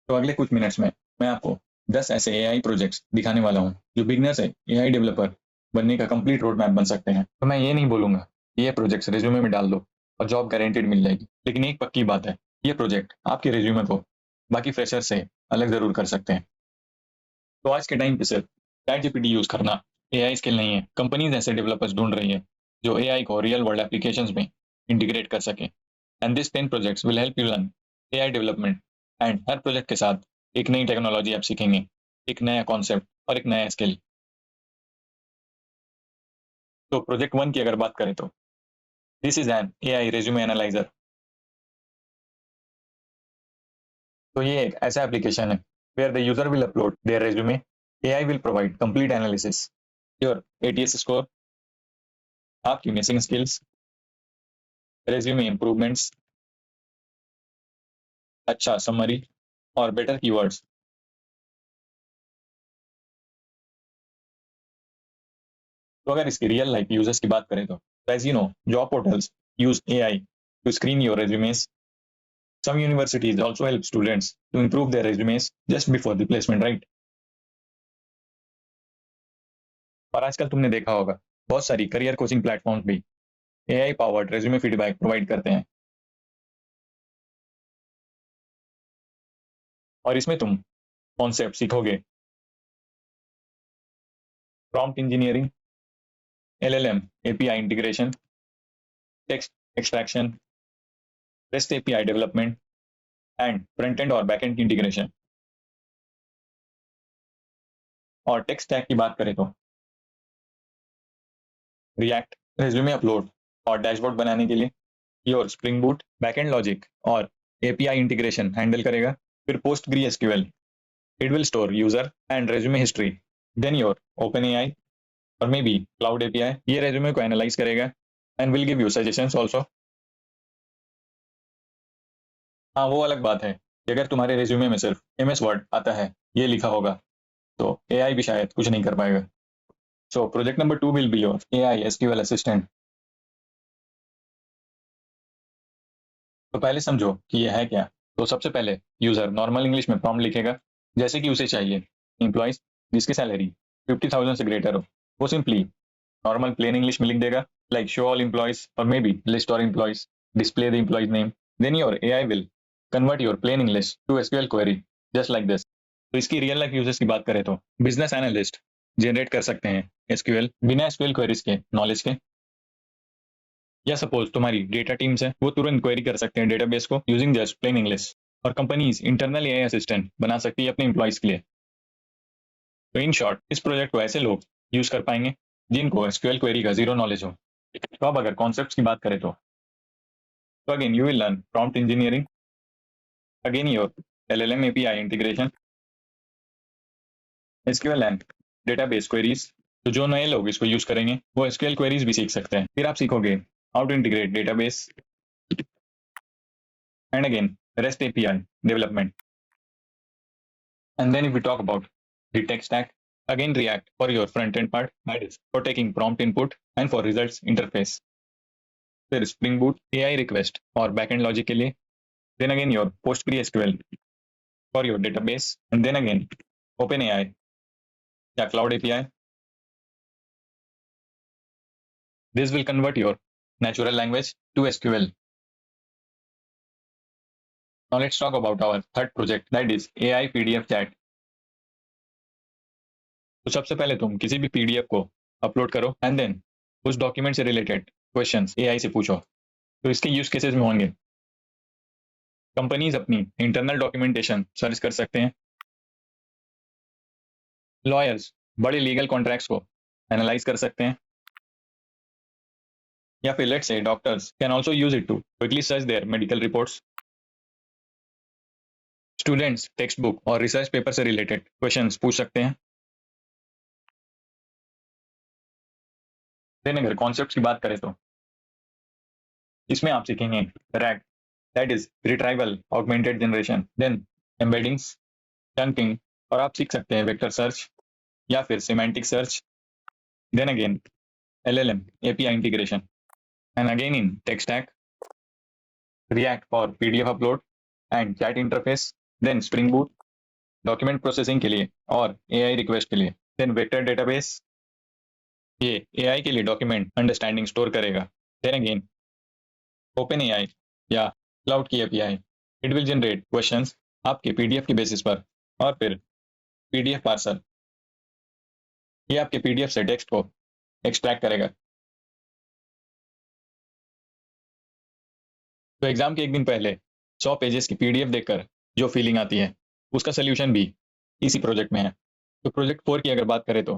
तो अगले कुछ मिनट्स में मैं आपको 10 ऐसे एआई प्रोजेक्ट्स दिखाने वाला हूँ जो बिगनर से एआई डेवलपर बनने का कंप्लीट रोड मैप बन सकते हैं। तो मैं ये नहीं बोलूंगा कि ये प्रोजेक्ट्स रिज्यूमे में डाल दो और जॉब गारंटेड मिल जाएगी, लेकिन एक पक्की बात है, ये प्रोजेक्ट आपके रिज्यूमे को बाकी फ्रेशर से अलग जरूर कर सकते हैं। तो आज के टाइम पे सिर्फ चैट जीपीटी यूज करना एआई स्किल नहीं है। कंपनीज ऐसे डेवलपर्स ढूंढ रही है जो एआई को रियल वर्ल्ड एप्लीकेशंस में इंटीग्रेट कर सके। And this 10 projects will help you learn AI development. And her project के साथ एक नई टेक्नोलॉजी आप सीखेंगे, एक नया कॉन्सेप्ट और एक नया स्किल। तो प्रोजेक्ट 1 की अगर बात करें तो this is an AI resume analyser. तो ये एक ऐसा एप्लीकेशन है where the user will upload their resume, AI will provide complete analysis, your ATS score, आपकी मिसिंग स्किल्स, रेज्यूमे इंप्रूवमेंट्स, अच्छा समरी और बेटर कीवर्ड्स। तो अगर इसकी रियल लाइफ यूजर्स की बात करें तो as you know, job portals use AI to screen your resumes. Some universities also help students to improve their resumes just before the placement, right? और आजकल तुमने देखा होगा बहुत सारी करियर कोचिंग प्लेटफॉर्म्स भी AI powered resume feedback provide करते हैं। और इसमें तुम कॉन्सेप्ट सीखोगे, prompt engineering, LLM API integration, text extraction, REST API development and front end और बैक एंड इंटीग्रेशन। और टेक्स्ट स्टैक की बात करें तो रिएक्ट रेज्यूमे अपलोड और डैशबोर्ड बनाने के लिए, your Spring Boot backend logic और एपीआई इंटीग्रेशन हैंडल करेगा। फिर PostgreSQL, it will store user and resume history. Then your open AI और मे बी क्लाउड एपीआई, ये रेज्यूमे को एनालाइज करेगा and will give you suggestions also. हाँ, वो अलग बात है कि अगर तुम्हारे रेज्यूमे में सिर्फ एमएस वर्ड आता है, ये लिखा होगा, तो एआई भी शायद कुछ नहीं कर पाएगा। So project number 2 will be your AI SQL assistant. तो पहले समझो कि यह है क्या। तो सबसे पहले यूजर नॉर्मल इंग्लिश में प्रॉम्प्ट लिखेगा जैसे कि उसे चाहिए। एम्प्लॉयज जिसकी सैलरी 50,000 से ग्रेटर हो, वो सिंपली नॉर्मल प्लेन इंग्लिश में लिख देगा, लाइक शो ऑल एम्प्लॉयज और मे बी लिस्ट और employees, display the employees name. Then your AI will convert your plain English to SQL query just like this. तो इसकी real life users की बात करें तो बिजनेस एनालिस्ट जनरेट कर सकते हैं एसक्यूएल बिना एसक्यूएल क्वेरीज के नॉलेज के। या सपोज तुम्हारी डेटा टीम्स है, वो तुरंत क्वेरी कर सकते हैं डेटाबेस को यूजिंग जस्ट प्लेन इंग्लिश। और कंपनीज इंटरनल एआई असिस्टेंट बना सकती है अपने एम्प्लॉयज के लिए। तो इन शॉर्ट, इस प्रोजेक्ट को ऐसे लोग यूज कर पाएंगे जिनको एसक्यूएल क्वेरी का जीरो नॉलेज हो। तो अब अगर कॉन्सेप्ट्स की बात करें तो again you will learn prompt engineering, again your LLM API integration, SQL and database queries. तो जो नए लोग इसको यूज करेंगे वो एसक्यूएल क्वेरीज भी सीख सकते हैं। फिर आप सीखोगे how to integrate database and again REST API development. And then if we talk about the tech stack, again React for your front-end part, that is for taking prompt input and for results interface. There is Spring Boot AI request or backend logic के लिए. Then again your PostgreSQL for your database, and then again OpenAI या Cloud API. This will convert your natural language to SQL. Now let's talk about our third project, that is AI PDF chat. तो सबसे पहले तुम किसी भी PDF को upload करो and then उस डॉक्यूमेंट से रिलेटेड क्वेश्चंस एआई से पूछो। तो इसके यूज केसेस में होंगे, कंपनीज अपनी इंटरनल डॉक्यूमेंटेशन सर्च कर सकते हैं, लॉयर्स बड़े लीगल कॉन्ट्रैक्ट्स को एनालाइज कर सकते हैं, या फिर let's say doctors can also use it to quickly search their medical reports. Students textbook और रिसर्च पेपर से रिलेटेड क्वेश्चंस पूछ सकते हैं। देन अगर कॉन्सेप्ट्स की बात करें तो इसमें आप सीखेंगे RAG, that is retrieval augmented generation, then embeddings, chunking, और आप सीख सकते हैं वेक्टर सर्च या फिर semantic search. Then again LLM API integration, and again in tech stack, React for PDF upload and chat interface, then Spring Boot, document processing के लिए और एआई रिक्वेस्ट के लिए। देन वेक्टर डेटाबेस, ये AI के लिए डॉक्यूमेंट अंडरस्टैंडिंग स्टोर करेगा। Then again open AI या क्लाउड की API, it will generate questions आपके पीडीएफ के बेसिस पर, और फिर पीडीएफ पार्सर, ये आपके पीडीएफ से टेक्स्ट को एक्सट्रैक्ट करेगा। तो एग्जाम के एक दिन पहले 100 पेजेस की पीडीएफ देखकर जो फीलिंग आती है, उसका सोल्यूशन भी इसी प्रोजेक्ट में है। तो प्रोजेक्ट 4 की अगर बात करें तो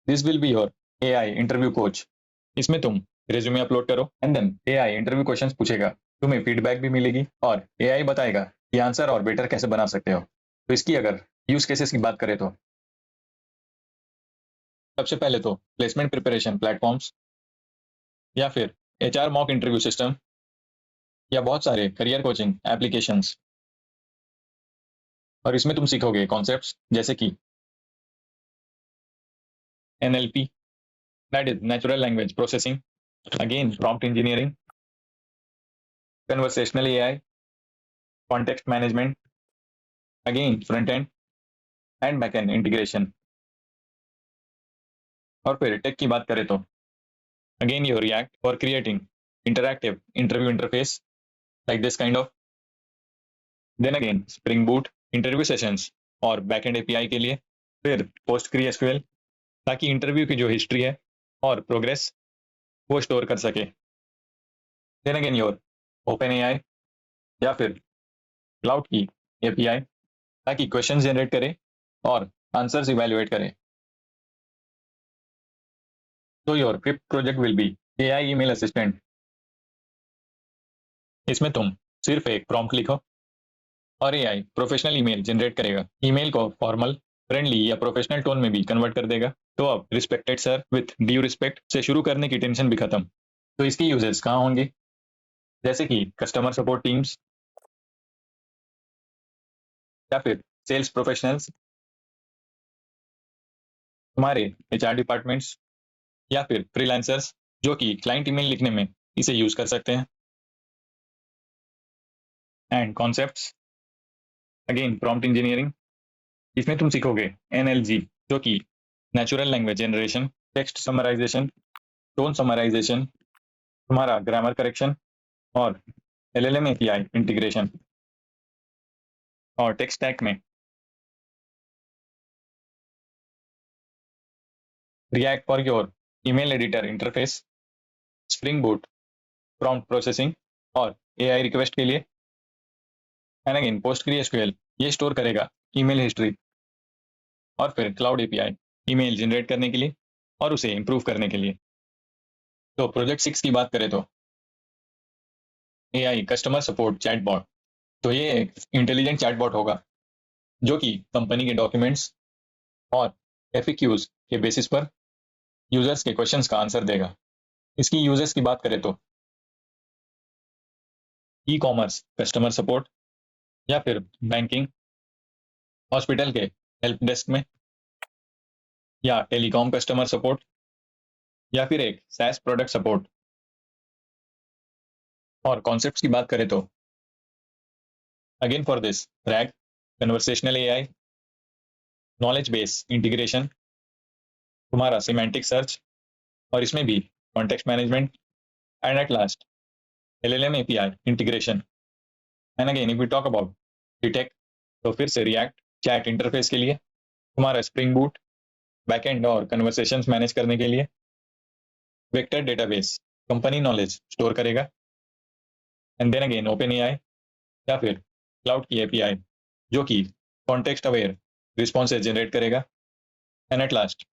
this will be your AI interview coach. इसमें तुम रिज्यूमे अपलोड करो and then AI interview questions पूछेगा, तुम्हें फीडबैक भी मिलेगी और एआई बताएगा कि आंसर और बेटर कैसे बना सकते हो। तो इसकी अगर यूज केसेस की बात करें तो सबसे पहले तो प्लेसमेंट प्रिपरेशन प्लेटफॉर्म्स, या फिर एचआर मॉक इंटरव्यू सिस्टम, या बहुत सारे करियर कोचिंग एप्लीकेशंस। और इसमें तुम सीखोगे कॉन्सेप्ट्स जैसे कि NLP, that is natural language processing, again prompt engineering, conversational AI, context management, again front end and back end integration. और फिर टेक की बात करें तो again you React for creating interactive interview interface like this kind of. Then again Spring Boot interview sessions और backend API के लिए। फिर पोस्ट एसक्यूएल ताकि इंटरव्यू की जो हिस्ट्री है और प्रोग्रेस वो स्टोर कर सके। Then again your open AI या फिर क्लाउड की एपीआई ताकि क्वेश्चंस जनरेट करे और आंसर्स इवैल्यूएट करे। तो your fifth project will be AI email assistant. इसमें तुम सिर्फ एक प्रॉम्प्ट लिखो और एआई प्रोफेशनल ईमेल जनरेट करेगा। ईमेल को फॉर्मल, फ्रेंडली या प्रोफेशनल टोन में भी कन्वर्ट कर देगा। तो अब respected sir with due respect से शुरू करने की टेंशन भी खत्म। तो इसके यूजेस कहाँ होंगे, जैसे कि कस्टमर सपोर्ट टीम्स, या फिर सेल्स प्रोफेशनल्स, तुम्हारे एचआर डिपार्टमेंट्स, या फिर फ्रीलांसर्स जो कि क्लाइंट ईमेल लिखने में इसे यूज कर सकते हैं। And concepts, again prompt engineering, इसमें तुम सीखोगे एनएलजी जो कि natural language generation, text summarization, tone summarization, तुम्हारा ग्रामर करेक्शन, और एलएलएम एपीआई इंटीग्रेशन। और टेक्स्ट स्टैक में React for your email editor interface, Spring Boot prompt processing और एआई रिक्वेस्ट के लिए। एंड अगेन पोस्टग्रेसक्यूएल, ये स्टोर करेगा ईमेल हिस्ट्री। और फिर क्लाउड एपीआई ईमेल जनरेट करने के लिए और उसे इंप्रूव करने के लिए। तो प्रोजेक्ट 6 की बात करें तो एआई कस्टमर सपोर्ट चैटबॉट। तो ये एक इंटेलिजेंट चैटबॉट होगा जो कि कंपनी के डॉक्यूमेंट्स और एफएक्यूज के बेसिस पर यूजर्स के क्वेश्चंस का आंसर देगा। इसकी यूजर्स की बात करें तो ई कॉमर्स कस्टमर सपोर्ट, या फिर बैंकिंग, हॉस्पिटल के हेल्प डेस्क में, या टेलीकॉम कस्टमर सपोर्ट, या फिर एक सैस प्रोडक्ट सपोर्ट। और कॉन्सेप्ट्स की बात करें तो again for this RAG, conversational AI, knowledge base integration, तुम्हारा सिमेंटिक सर्च, और इसमें भी context management, and at last LLM API integration. And again if we talk about detect, तो फिर से रिएक्ट चैट इंटरफेस के लिए, तुम्हारा स्प्रिंग बूट बैकएंड और कन्वर्सेशंस मैनेज करने के लिए, vector database company knowledge store करेगा, and then again open AI या फिर क्लाउड की एपीआई जो कि कॉन्टेक्स्ट अवेयर रिस्पॉन्सेज जनरेट करेगा, and at last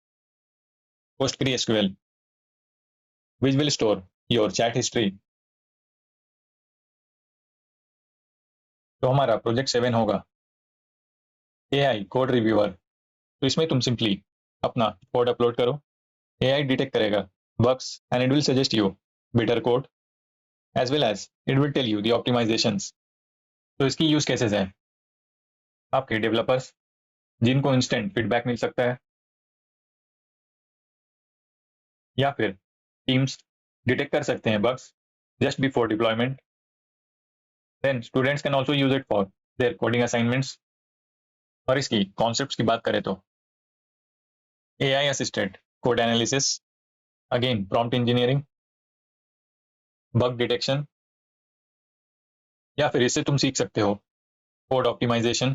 PostgreSQL which will store your chat history। तो हमारा प्रोजेक्ट 7 होगा एआई कोड रिव्यूअर। तो इसमें तुम सिंपली अपना कोड अपलोड करो, एआई डिटेक्ट करेगा bugs and it will suggest you better code as well as it will tell you the optimizations. तो इसकी यूज केसेस हैं आपके डेवलपर्स जिनको इंस्टेंट फीडबैक मिल सकता है, या फिर टीम्स डिटेक्ट कर सकते हैं bugs just before deployment. Then students can also use it for their coding assignments. और इसकी कॉन्सेप्ट्स की बात करें तो AI assisted code analysis, again prompt engineering, bug detection, या फिर इससे तुम सीख सकते हो code optimization,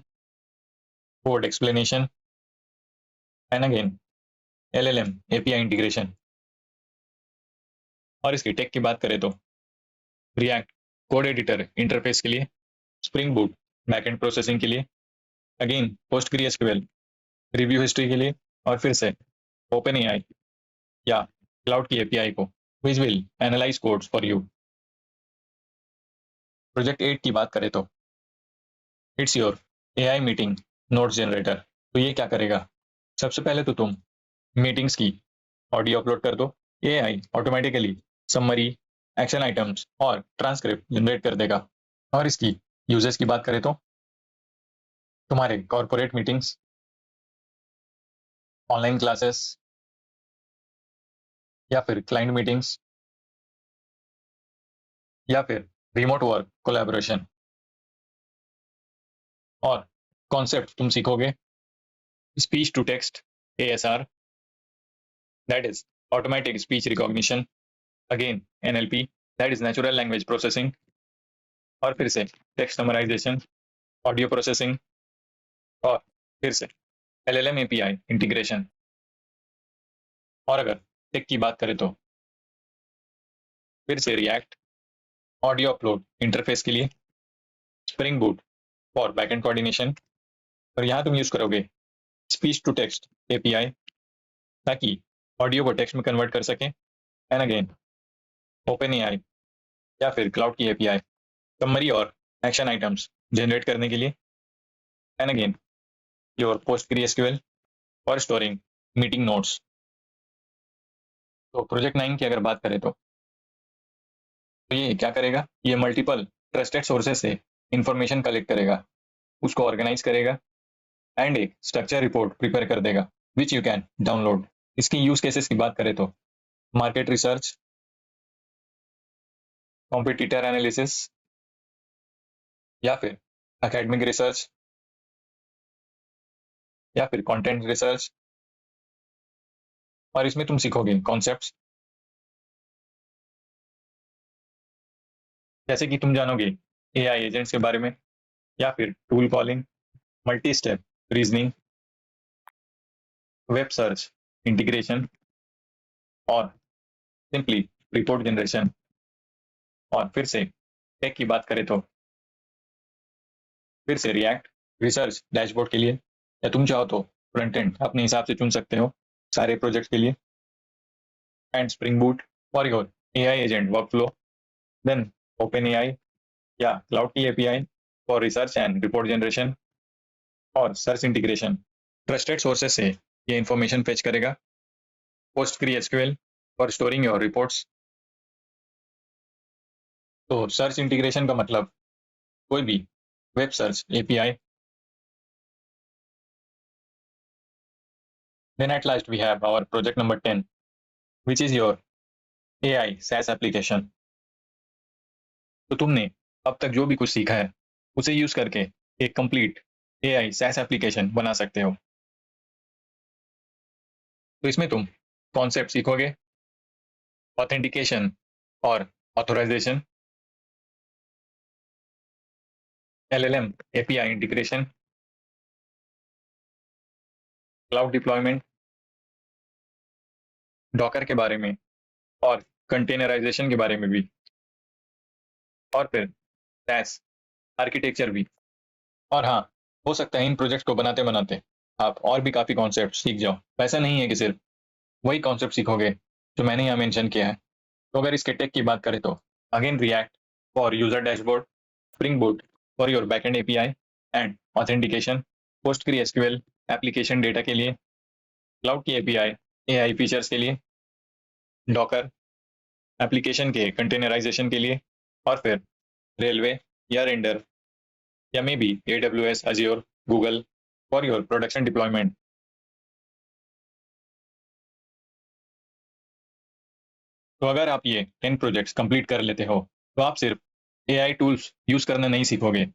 code explanation, and again LLM API integration. और इसकी टेक की बात करें तो रिएक्ट कोड एडिटर इंटरफेस के लिए, स्प्रिंग बूट बैकएंड प्रोसेसिंग के लिए, अगेन पोस्टग्रेसक्यूएल रिव्यू हिस्ट्री के लिए, और फिर से ओपन एआई या क्लाउड की एपीआई को which will analyse codes for you. Project 8 की बात करें तो it's your AI meeting notes generator. तो ये क्या करेगा, सबसे पहले तो तुम मीटिंग्स की ऑडियो अपलोड कर दो, AI automatically summary, action items और ट्रांसक्रिप्ट जनरेट कर देगा। और इसकी यूजेस की बात करें तो तुम्हारे कॉर्पोरेट मीटिंग्स, ऑनलाइन क्लासेस, या फिर क्लाइंट मीटिंग्स, या फिर रिमोट वर्क कोलैबोरेशन। और कॉन्सेप्ट तुम सीखोगे speech to text ASR, that is automatic speech recognition, again NLP that is natural language processing, और फिर से टेक्स्ट समराइजेशन, ऑडियो प्रोसेसिंग, और फिर से एलएलएम एपीआई इंटीग्रेशन। और अगर टेक की बात करें तो फिर से रिएक्ट ऑडियो अपलोड इंटरफेस के लिए, spring Boot for backend coordination, और यहाँ तुम यूज करोगे स्पीच टू टेक्स्ट एपीआई ताकि ऑडियो को टेक्स्ट में कन्वर्ट कर सके, एंड अगेन ओपन एआई या फिर क्लाउड की एपीआई समरी और एक्शन आइटम्स जनरेट करने के लिए, and again your PostgreSQL for storing meeting notes. तो प्रोजेक्ट 9 की अगर बात करें तो ये क्या करेगा, ये मल्टीपल ट्रस्टेड सोर्सेस से इंफॉर्मेशन कलेक्ट करेगा, उसको ऑर्गेनाइज करेगा एंड एक स्ट्रक्चर रिपोर्ट प्रिपेयर कर देगा विच यू कैन डाउनलोड। इसकी यूज केसेस की बात करें तो मार्केट रिसर्च, कॉम्पिटिटर एनालिसिस, या फिर एकेडमिक रिसर्च, या फिर कंटेंट रिसर्च। और इसमें तुम सीखोगे कॉन्सेप्ट्स जैसे कि तुम जानोगे एआई एजेंट्स के बारे में, या फिर tool calling, multi step reasoning, web search integration, और सिंपली रिपोर्ट जनरेशन। और फिर से टेक की बात करें तो फिर से रिएक्ट रिसर्च डैशबोर्ड के लिए, या तुम चाहो तो फ्रंट एंड अपने हिसाब से चुन सकते हो सारे प्रोजेक्ट के लिए, and Spring Boot for your AI agent workflow, then Open AI या क्लाउड की API for research and report generation, और सर्च इंटीग्रेशन ट्रस्टेड सोर्सेस से ये इंफॉर्मेशन फेच करेगा, PostgreSQL for storing your reports. तो सर्च इंटीग्रेशन का मतलब कोई भी web search API. Then at last we have our project number 10, which is your AI SaaS application. तो तुमने अब तक जो भी कुछ सीखा है उसे यूज करके एक कंप्लीट AI SaaS एप्लीकेशन बना सकते हो। तो इसमें तुम कॉन्सेप्ट सीखोगे ऑथेंटिकेशन और authorization, LLM API integration, cloud deployment, Docker के बारे में, और कंटेनराइजेशन के बारे में भी, और फिर SaaS आर्किटेक्चर भी। और हाँ, हो सकता है इन प्रोजेक्ट को बनाते बनाते आप और भी काफ़ी कॉन्सेप्ट सीख जाओ। ऐसा नहीं है कि सिर्फ वही कॉन्सेप्ट सीखोगे जो मैंने यहाँ मेंशन किया है। तो अगर इसके टेक की बात करें तो again React for user dashboard, Spring Boot for your backend API and authentication, PostgreSQL application data के लिए, क्लाउड की एपीआई एआई फीचर्स के लिए, डॉकर एप्लीकेशन के कंटेनराइजेशन के लिए, और फिर रेलवे या रेंडर या may be AWS, Azure, Google for your production deployment. तो अगर आप ये 10 प्रोजेक्ट्स कंप्लीट कर लेते हो तो आप सिर्फ एआई टूल्स यूज करना नहीं सीखोगे,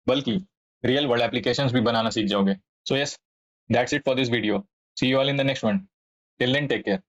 बल्कि रियल वर्ल्ड एप्लीकेशंस भी बनाना सीख जाओगे. So yes, that's it for this video. See you all in the next one. Till then take care.